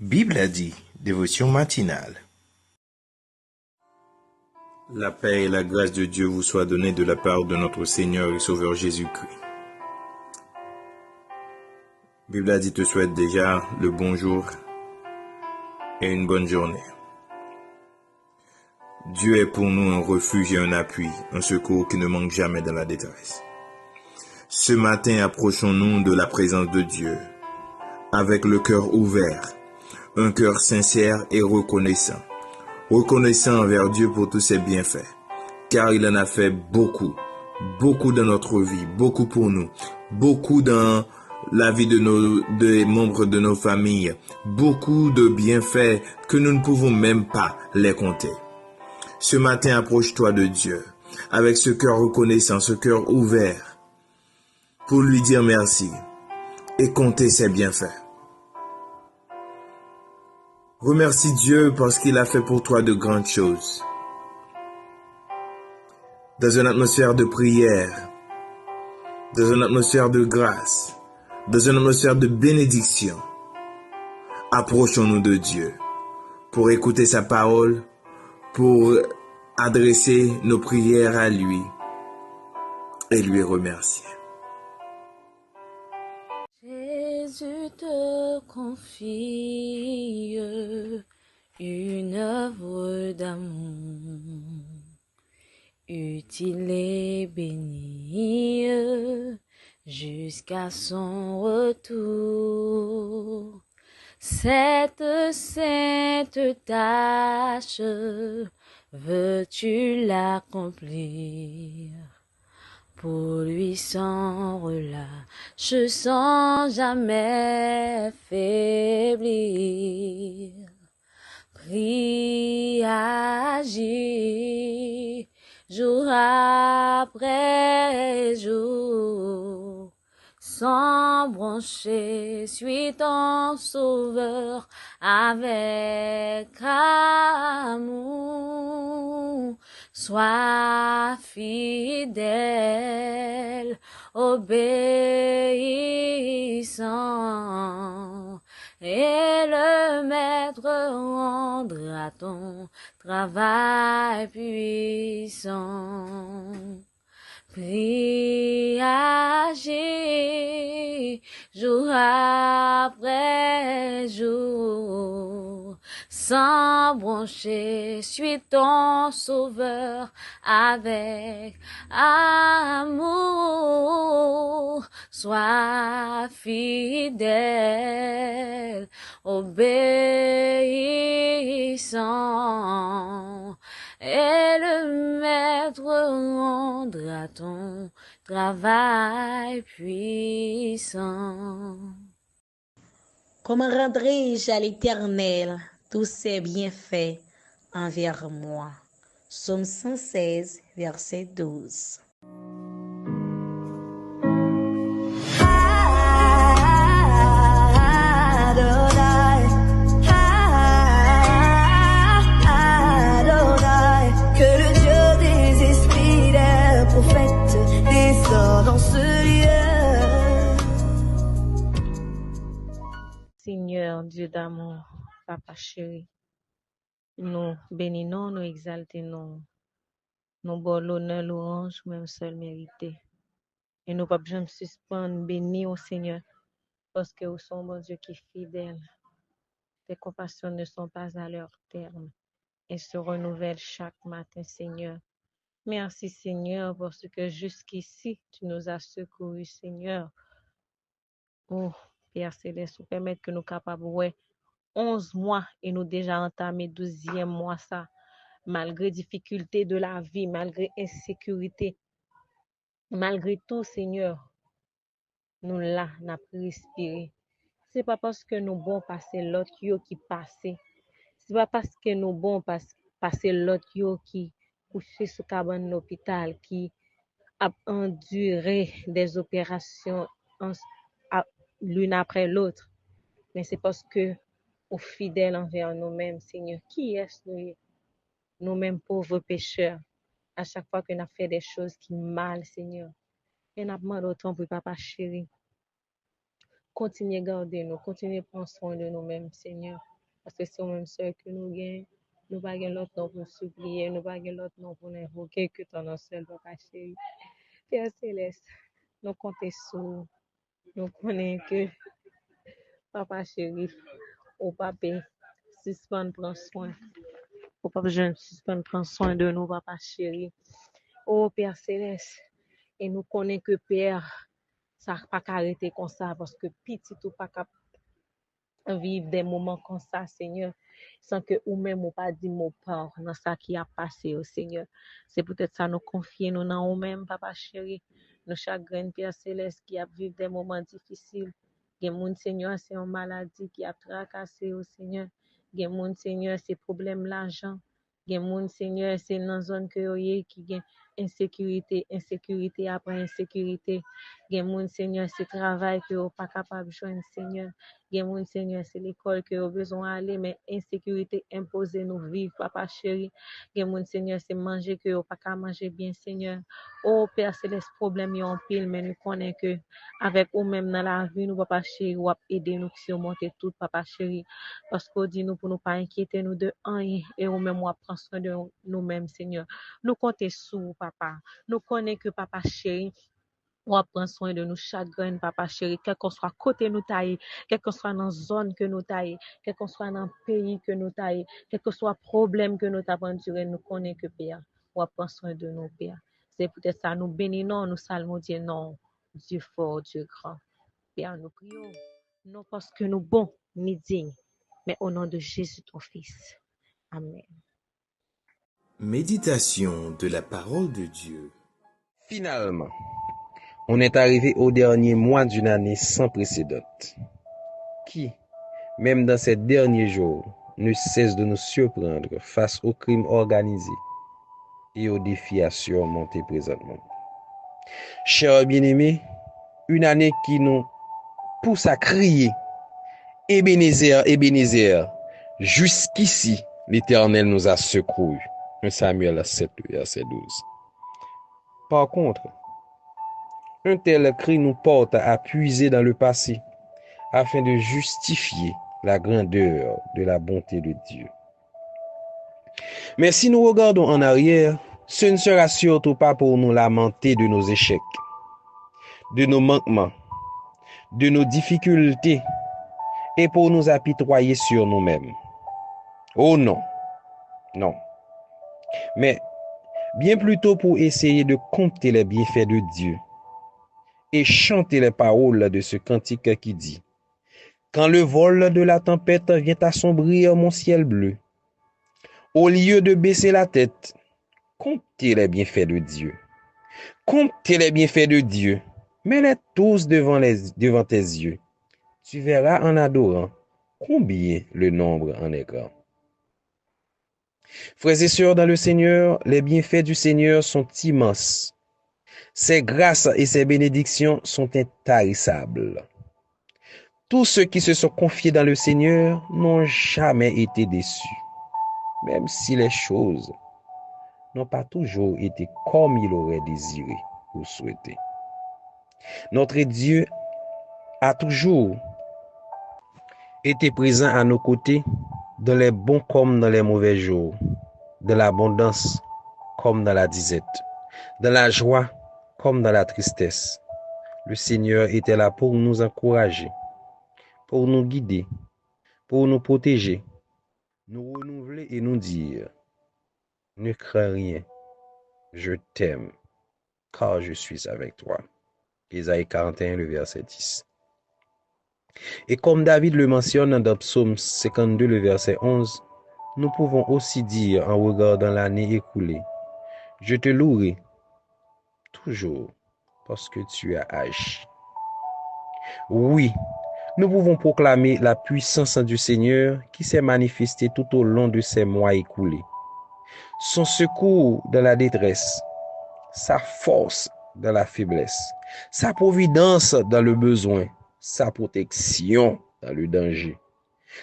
Bible a dit, dévotion matinale. La paix et la grâce de Dieu vous soient données de la part de notre Seigneur et Sauveur Jésus-Christ. Bible a dit te souhaite déjà le bonjour et une bonne journée. Dieu est pour nous un refuge et un appui, un secours qui ne manque jamais dans la détresse. Ce matin, approchons-nous de la présence de Dieu avec le cœur ouvert, un cœur sincère et reconnaissant. Reconnaissant envers Dieu pour tous ses bienfaits, car il en a fait beaucoup dans notre vie, beaucoup pour nous, beaucoup dans la vie des membres de nos familles, beaucoup de bienfaits que nous ne pouvons même pas les compter. Ce matin, approche-toi de Dieu avec ce cœur reconnaissant, ce cœur ouvert, pour lui dire merci et compter ses bienfaits. Remercie Dieu parce qu'il a fait pour toi de grandes choses. Dans une atmosphère de prière, dans une atmosphère de grâce, dans une atmosphère de bénédiction, approchons-nous de Dieu pour écouter sa parole, pour adresser nos prières à lui et lui remercier. Jésus te confie une œuvre d'amour, utile et bénie jusqu'à son retour. Cette sainte tâche, veux-tu l'accomplir? Pour lui sans relâche, sans jamais faiblir. Prie, agis, jour après jour, sans broncher, suis ton sauveur avec amour. Sois fidèle, obéissant, et le maître rendra ton travail puissant. Prie, agis, jour après jour, sans broncher, suis ton sauveur avec amour. Sois fidèle, obéissant, et le maître rendra ton travail puissant. Comment rendrai-je à l'Éternel tous ses bienfaits envers moi? Psaume 116, verset 12. Que le Dieu des esprits des prophètes descende dans ce lieu. Seigneur, Dieu d'amour, Papa chéri, nous bénissons, nous exaltons, nous bon l'honneur, louange, même seul mérité. Et nous ne pouvons jamais suspendre, bénir au Seigneur, parce que vous sommes bon Dieu qui est fidèle. Tes compassions ne sont pas à leur terme et se renouvellent chaque matin, Seigneur. Merci, Seigneur, parce que jusqu'ici, tu nous as secourus, Seigneur. Oh, Père Céleste, vous permettez que nous capables, 11 mois et nous déjà entamé 12e mois, ça, malgré difficulté de la vie, malgré insécurité, malgré tout, Seigneur, nous là, n'a respiré. C'est pas parce que nous bon passer l'autre yo qui passé. C'est pas parce que nous bon passer l'autre yo qui couché sous cabane l'hôpital, qui a enduré des opérations l'une après l'autre. Mais c'est parce que au fidèle envers nous-mêmes, Seigneur. Qui est-ce nous-mêmes pauvres pécheurs? À chaque fois qu'on a fait des choses qui mal, Seigneur. Et nous demandons autant pour Papa chéri. Continuez à garder nous, continuez à prendre soin de nous-mêmes, Seigneur. Parce que c'est nous-mêmes seuls que nous gagnons. Nous pas gagnons l'autre nom pour supplier, nous pas gagnons l'autre nom pour invoquer que ton nom seul, Papa chéri. Père Céleste, nous comptons sur, nous connaissons que Papa chéri, au Papa, suspend prend soin. Au Papa jeune, suspend prend soin de nous, Papa chéri. Oh Père Céleste, et nous connaissons que Père, ça n'a pas arrêter comme ça, parce que petit ou pas capable vivre des moments comme ça, Seigneur, sans que ou même ou pas dit mot part dans ça qui a passé, oh Seigneur. C'est peut-être ça nous confier nous dans nous-mêmes, Papa chéri, nos chagrins, Père Céleste, qui a vécu des moments difficiles. Gen moun, Seigneur, c'est une maladie qui a tracassé, oh Seigneur. Gen moun, Seigneur, c'est problème l'argent. Gen moun, Seigneur, c'est dans zone que yo ye qui gen insécurité après insécurité. Gen moun, Seigneur, c'est travail que yo pas capable joindre, Seigneur. Gen moun, Seigneur, c'est l'école que yo besoin aller, mais insécurité impose nous vivre, Papa chéri. Gen moun, Seigneur, c'est manger que yo pas qu'à manger bien, Seigneur. Oh, Père Céleste, problème yon pile, mais nous connaissons que avec ou même dans la vie, nous, Papa chéri, ou aider nous qui surmonter tout, Papa chéri. Parce qu'on dit nous pour nous pas inquiéter nous de rien, et ou même ou prendre soin de nous-mêmes, Seigneur. Nous comptons sur vous, Papa. Nous connaissons que Papa chéri, ou prend soin de nous chagrin, Papa chéri, quel qu'on soit côté nous taille, quel qu'on soit dans la zone que nous taille, quel qu'on soit dans le pays que nous taille, quel que soit problème que nous t'aventurons, nous connaissons que Père, ou prend soin de nous, Père. C'est peut-être ça, nous bénissons, nous saluons Dieu, non, Dieu fort, Dieu grand. Père, nous prions, non parce que nous bons, ni dignes, mais au nom de Jésus, ton Fils. Amen. Méditation de la parole de Dieu. Finalement, on est arrivé au dernier mois d'une année sans précédent, qui, même dans ces derniers jours, ne cesse de nous surprendre face aux crimes organisés et aux défis à surmonter présentement. Chers bien-aimés, une année qui nous pousse à crier « Ebenezer, Ebenezer, jusqu'ici l'Éternel nous a secourus ». 1 Samuel 7, verset 12. Par contre, un tel cri nous porte à puiser dans le passé afin de justifier la grandeur de la bonté de Dieu. Mais si nous regardons en arrière, ce ne sera surtout pas pour nous lamenter de nos échecs, de nos manquements, de nos difficultés et pour nous apitoyer sur nous-mêmes. Oh non, non. Mais bien plutôt pour essayer de compter les bienfaits de Dieu et chanter les paroles de ce cantique qui dit « Quand le vol de la tempête vient assombrir mon ciel bleu, au lieu de baisser la tête, comptez les bienfaits de Dieu. Comptez les bienfaits de Dieu, mets-les tous devant tes yeux. Tu verras en adorant combien le nombre en est grand. » Frères et sœurs dans le Seigneur, les bienfaits du Seigneur sont immenses. Ses grâces et ses bénédictions sont intarissables. Tous ceux qui se sont confiés dans le Seigneur n'ont jamais été déçus, même si les choses n'ont pas toujours été comme il aurait désiré ou souhaité. Notre Dieu a toujours été présent à nos côtés, dans les bons comme dans les mauvais jours, dans l'abondance comme dans la disette, dans la joie comme dans la tristesse. Le Seigneur était là pour nous encourager, pour nous guider, pour nous protéger, nous renouveler et nous dire « Ne crains rien, je t'aime, car je suis avec toi. » Ésaïe 41, le verset 10. Et comme David le mentionne dans Psaume 52, le verset 11, nous pouvons aussi dire en regardant l'année écoulée, « Je te louerai toujours parce que tu as agi. » Oui, nous pouvons proclamer la puissance du Seigneur qui s'est manifestée tout au long de ces mois écoulés. Son secours dans la détresse, sa force dans la faiblesse, sa providence dans le besoin, sa protection dans le danger,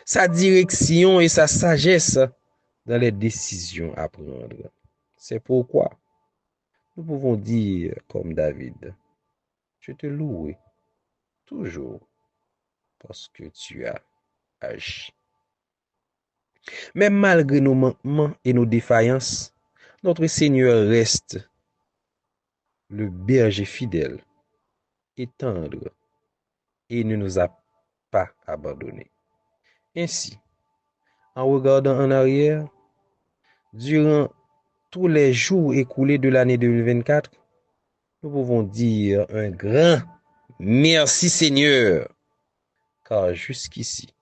sa direction et sa sagesse dans les décisions à prendre. C'est pourquoi nous pouvons dire comme David, « Je te louerai toujours parce que tu as agi. Mais malgré nos manquements et nos défaillances, notre Seigneur reste le berger fidèle et tendre et ne nous a pas abandonnés. Ainsi, en regardant en arrière, durant tous les jours écoulés de l'année 2024, nous pouvons dire un grand merci Seigneur, car jusqu'ici,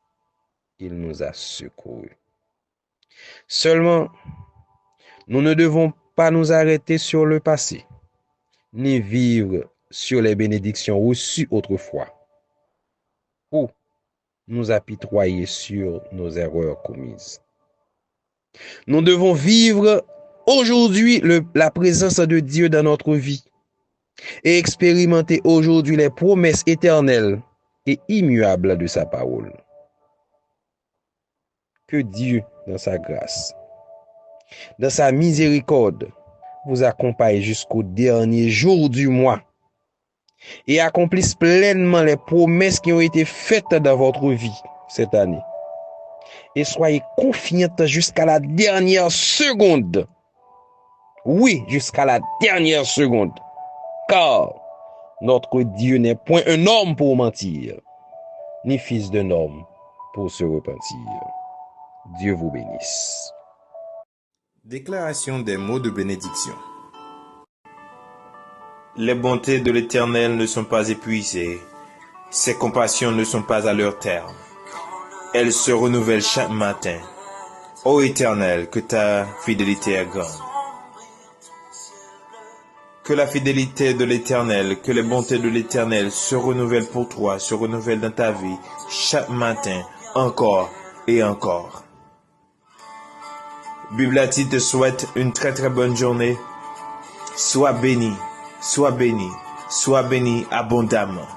il nous a secourus. Seulement, nous ne devons pas nous arrêter sur le passé, ni vivre sur les bénédictions reçues autrefois, ou nous apitoyer sur nos erreurs commises. Nous devons vivre aujourd'hui la présence de Dieu dans notre vie et expérimenter aujourd'hui les promesses éternelles et immuables de sa parole. Que Dieu, dans sa grâce, dans sa miséricorde, vous accompagne jusqu'au dernier jour du mois et accomplisse pleinement les promesses qui ont été faites dans votre vie cette année. Et soyez confiante jusqu'à la dernière seconde. Oui, jusqu'à la dernière seconde. Car notre Dieu n'est point un homme pour mentir, ni fils d'un homme pour se repentir. Dieu vous bénisse. Déclaration des mots de bénédiction. Les bontés de l'Éternel ne sont pas épuisées, ses compassions ne sont pas à leur terme. Elles se renouvellent chaque matin. Ô Éternel, que ta fidélité est grande. Que la fidélité de l'Éternel, que les bontés de l'Éternel se renouvellent pour toi, se renouvellent dans ta vie, chaque matin, encore et encore. Biblati te souhaite une très très bonne journée. Sois béni, sois béni, sois béni abondamment.